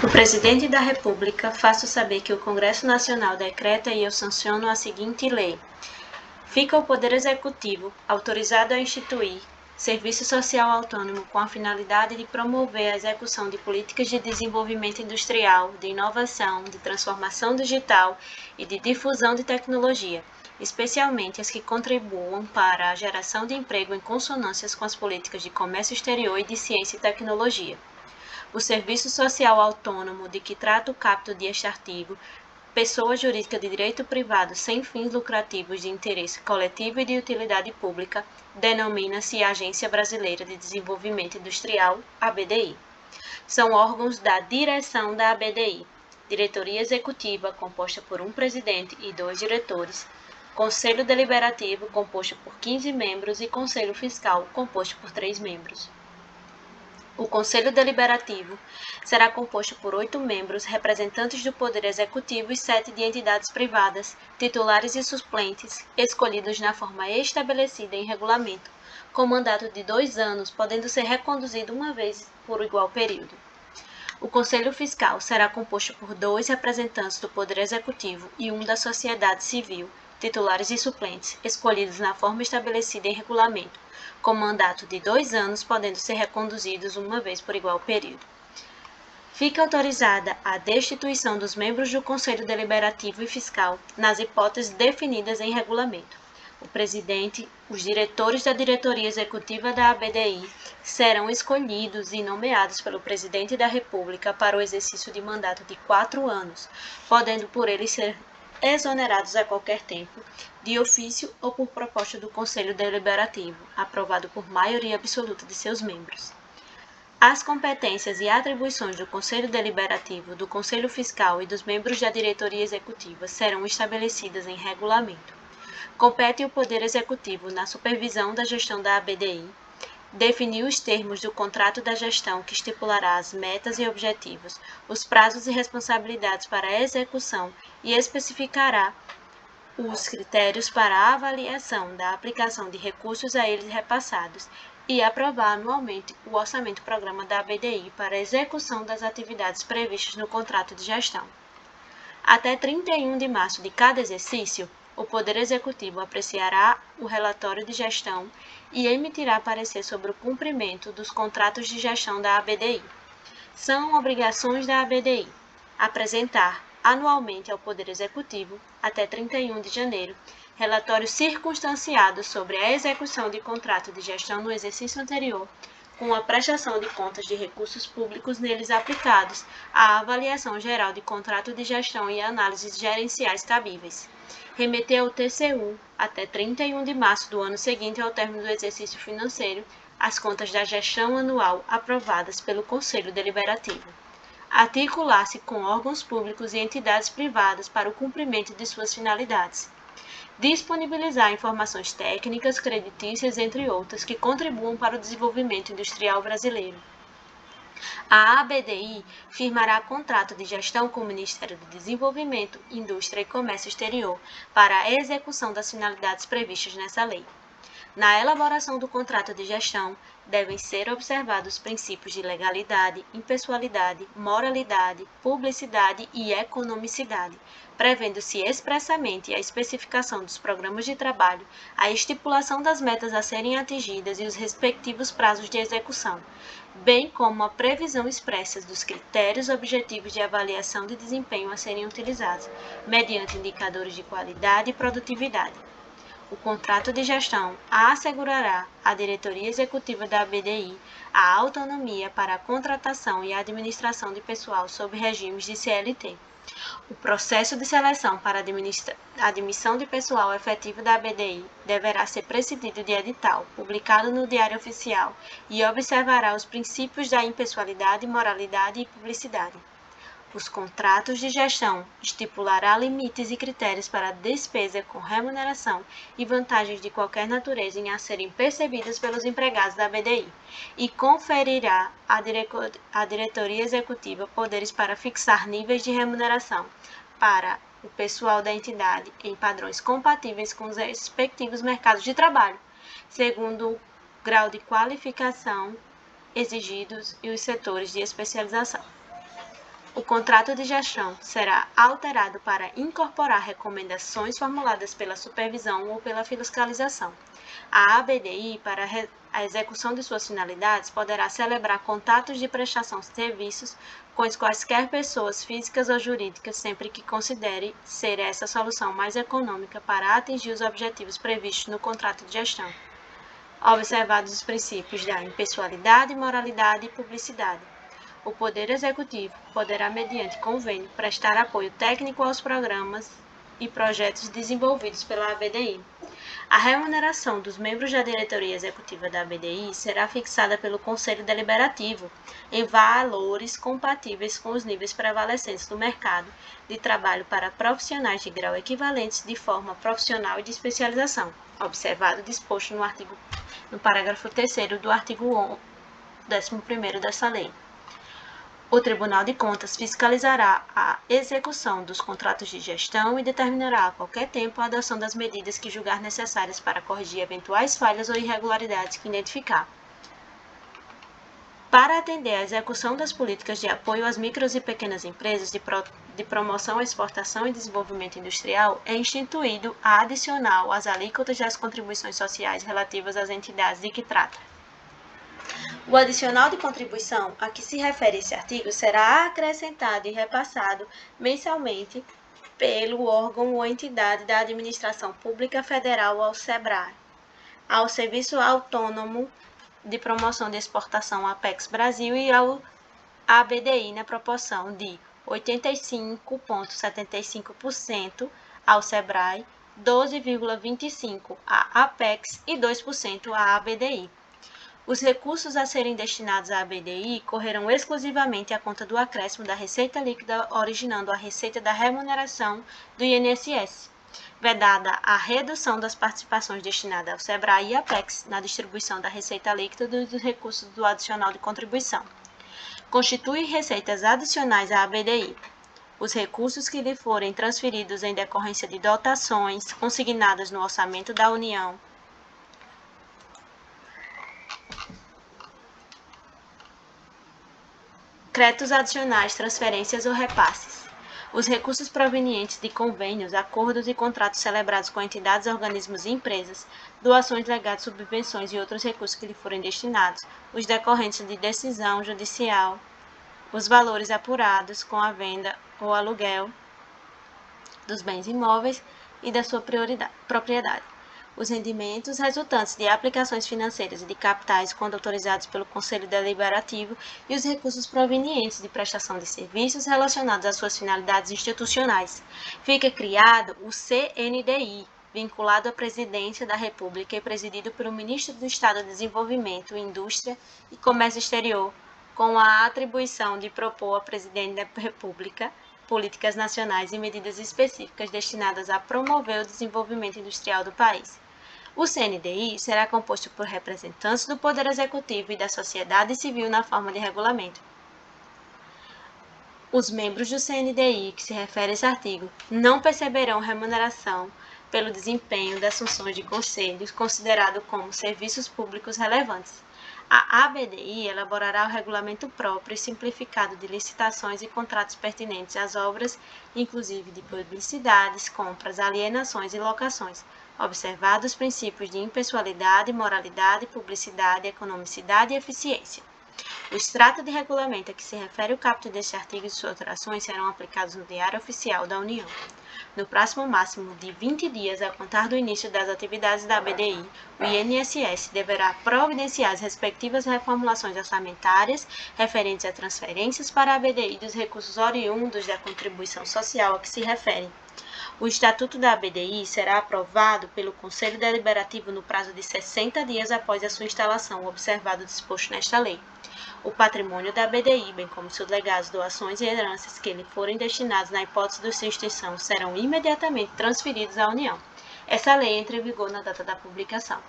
O Presidente da República faço saber que o Congresso Nacional decreta e eu sanciono a seguinte lei. Fica o Poder Executivo autorizado a instituir Serviço Social Autônomo com a finalidade de promover a execução de políticas de desenvolvimento industrial, de inovação, de transformação digital e de difusão de tecnologia, especialmente as que contribuam para a geração de emprego em consonância com as políticas de comércio exterior e de ciência e tecnologia. O Serviço Social Autônomo de que trata o caput deste artigo, pessoa jurídica de direito privado sem fins lucrativos de interesse coletivo e de utilidade pública, denomina-se Agência Brasileira de Desenvolvimento Industrial, ABDI. São órgãos da direção da ABDI, diretoria executiva, composta por um presidente e 2 diretores, conselho deliberativo, composto por 15 membros, e conselho fiscal, composto por 3 membros. O Conselho Deliberativo será composto por 8 membros, representantes do Poder Executivo e 7 de entidades privadas, titulares e suplentes, escolhidos na forma estabelecida em regulamento, com mandato de 2 anos, podendo ser reconduzido uma vez por igual período. O Conselho Fiscal será composto por 2 representantes do Poder Executivo e 1 da sociedade civil, titulares e suplentes, escolhidos na forma estabelecida em regulamento, com mandato de 2 anos, podendo ser reconduzidos uma vez por igual período. Fica autorizada a destituição dos membros do Conselho Deliberativo e Fiscal, nas hipóteses definidas em regulamento. O presidente, os diretores da diretoria executiva da ABDI serão escolhidos e nomeados pelo Presidente da República para o exercício de mandato de 4 anos, podendo por ele ser exonerados a qualquer tempo, de ofício ou por proposta do Conselho Deliberativo, aprovado por maioria absoluta de seus membros. As competências e atribuições do Conselho Deliberativo, do Conselho Fiscal e dos membros da diretoria executiva serão estabelecidas em regulamento. Compete ao Poder Executivo, na supervisão da gestão da ABDI, definir os termos do contrato da gestão que estipulará as metas e objetivos, os prazos e responsabilidades para a execução e especificará os critérios para a avaliação da aplicação de recursos a eles repassados e aprovar anualmente o orçamento-programa da ABDI para a execução das atividades previstas no contrato de gestão. Até 31 de março de cada exercício, o Poder Executivo apreciará o relatório de gestão e emitirá parecer sobre o cumprimento dos contratos de gestão da ABDI. São obrigações da ABDI apresentar anualmente ao Poder Executivo, até 31 de janeiro, relatório circunstanciado sobre a execução de contrato de gestão no exercício anterior, com a prestação de contas de recursos públicos neles aplicados, a avaliação geral de contrato de gestão e análises gerenciais cabíveis. Remeter ao TCU, até 31 de março do ano seguinte ao término do exercício financeiro, as contas da gestão anual aprovadas pelo Conselho Deliberativo. Articular-se com órgãos públicos e entidades privadas para o cumprimento de suas finalidades. Disponibilizar informações técnicas, creditícias, entre outras, que contribuam para o desenvolvimento industrial brasileiro. A ABDI firmará contrato de gestão com o Ministério do Desenvolvimento, Indústria e Comércio Exterior para a execução das finalidades previstas nessa lei. Na elaboração do contrato de gestão, devem ser observados os princípios de legalidade, impessoalidade, moralidade, publicidade e economicidade, prevendo-se expressamente a especificação dos programas de trabalho, a estipulação das metas a serem atingidas e os respectivos prazos de execução, bem como a previsão expressa dos critérios objetivos de avaliação de desempenho a serem utilizados, mediante indicadores de qualidade e produtividade. O contrato de gestão assegurará à diretoria executiva da ABDI a autonomia para a contratação e a administração de pessoal sob regimes de CLT. O processo de seleção para a admissão de pessoal efetivo da ABDI deverá ser precedido de edital, publicado no Diário Oficial, e observará os princípios da impessoalidade, moralidade e publicidade. Os contratos de gestão estipulará limites e critérios para a despesa com remuneração e vantagens de qualquer natureza a serem percebidas pelos empregados da ABDI e conferirá à diretoria executiva poderes para fixar níveis de remuneração para o pessoal da entidade em padrões compatíveis com os respectivos mercados de trabalho, segundo o grau de qualificação exigidos e os setores de especialização. O contrato de gestão será alterado para incorporar recomendações formuladas pela supervisão ou pela fiscalização. A ABDI, para a execução de suas finalidades, poderá celebrar contratos de prestação de serviços com as quaisquer pessoas físicas ou jurídicas, sempre que considere ser essa a solução mais econômica para atingir os objetivos previstos no contrato de gestão, observados os princípios da impessoalidade, moralidade e publicidade. O Poder Executivo poderá, mediante convênio, prestar apoio técnico aos programas e projetos desenvolvidos pela ABDI. A remuneração dos membros da diretoria executiva da ABDI será fixada pelo Conselho Deliberativo em valores compatíveis com os níveis prevalecentes do mercado de trabalho para profissionais de grau equivalentes de forma profissional e de especialização, observado o disposto no parágrafo 3º do artigo 11º dessa lei. O Tribunal de Contas fiscalizará a execução dos contratos de gestão e determinará a qualquer tempo a adoção das medidas que julgar necessárias para corrigir eventuais falhas ou irregularidades que identificar. Para atender à execução das políticas de apoio às micros e pequenas empresas de promoção à exportação e desenvolvimento industrial, é instituído a adicional às alíquotas das contribuições sociais relativas às entidades de que trata. O adicional de contribuição a que se refere esse artigo será acrescentado e repassado mensalmente pelo órgão ou entidade da Administração Pública Federal ao SEBRAE, ao Serviço Autônomo de Promoção de Exportação Apex Brasil e ao ABDI na proporção de 85,75% ao SEBRAE, 12,25% à Apex e 2% à ABDI. Os recursos a serem destinados à ABDI correrão exclusivamente à conta do acréscimo da receita líquida, originando a receita da remuneração do INSS, vedada a redução das participações destinadas ao SEBRAE e Apex na distribuição da receita líquida dos recursos do adicional de contribuição. Constitui receitas adicionais à ABDI os recursos que lhe forem transferidos em decorrência de dotações consignadas no orçamento da União, créditos adicionais, transferências ou repasses. Os recursos provenientes de convênios, acordos e contratos celebrados com entidades, organismos e empresas, doações, legados, subvenções e outros recursos que lhe forem destinados, os decorrentes de decisão judicial, os valores apurados com a venda ou aluguel dos bens imóveis e da sua propriedade. Os rendimentos resultantes de aplicações financeiras e de capitais quando autorizados pelo Conselho Deliberativo e os recursos provenientes de prestação de serviços relacionados às suas finalidades institucionais. Fica criado o CNDI, vinculado à Presidência da República e presidido pelo Ministro do Estado de Desenvolvimento, Indústria e Comércio Exterior, com a atribuição de propor ao Presidente da República políticas nacionais e medidas específicas destinadas a promover o desenvolvimento industrial do país. O CNDI será composto por representantes do Poder Executivo e da sociedade civil na forma de regulamento. Os membros do CNDI, que se refere a esse artigo, não perceberão remuneração pelo desempenho das funções de conselhos considerados como serviços públicos relevantes. A ABDI elaborará o regulamento próprio e simplificado de licitações e contratos pertinentes às obras, inclusive de publicidades, compras, alienações e locações, observados os princípios de impessoalidade, moralidade, publicidade, economicidade e eficiência. O extrato de regulamento a que se refere o caput deste artigo e suas alterações serão aplicados no Diário Oficial da União. No prazo máximo de 20 dias a contar do início das atividades da ABDI, o INSS deverá providenciar as respectivas reformulações orçamentárias referentes a transferências para a ABDI dos recursos oriundos da contribuição social a que se referem. O Estatuto da ABDI será aprovado pelo Conselho Deliberativo no prazo de 60 dias após a sua instalação, observado o disposto nesta lei. O patrimônio da ABDI, bem como seus legados, doações e heranças que lhe forem destinados na hipótese de sua extinção, serão imediatamente transferidos à União. Essa lei entra em vigor na data da publicação.